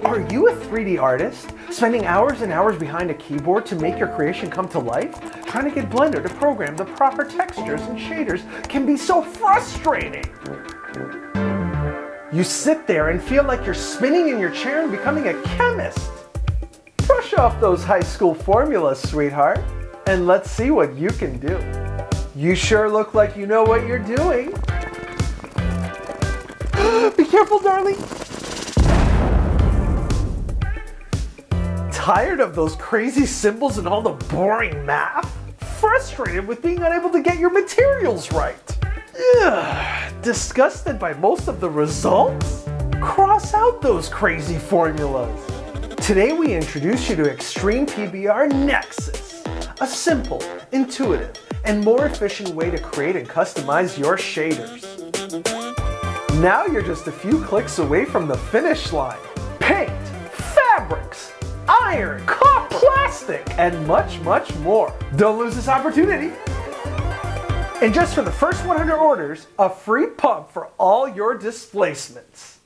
Are you a 3D artist, spending hours and hours behind a keyboard to make your creation come to life? Trying to get Blender to program the proper textures and shaders can be so frustrating. You sit there and feel like you're spinning in your chair and becoming a chemist. Brush off those high school formulas, sweetheart, and let's see what you can do. You sure look like you know what you're doing. Be careful, darling. Tired of those crazy symbols and all the boring math? Frustrated with being unable to get your materials right? Ugh. Disgusted by most of the results? Cross out those crazy formulas. Today we introduce you to Extreme PBR Nexus, a simple, intuitive, and more efficient way to create and customize your shaders. Now you're just a few clicks away from the finish line. Paint, fabrics, iron, plastic, and much, much more. Don't lose this opportunity. And just for the first 100 orders, a free pump for all your displacements.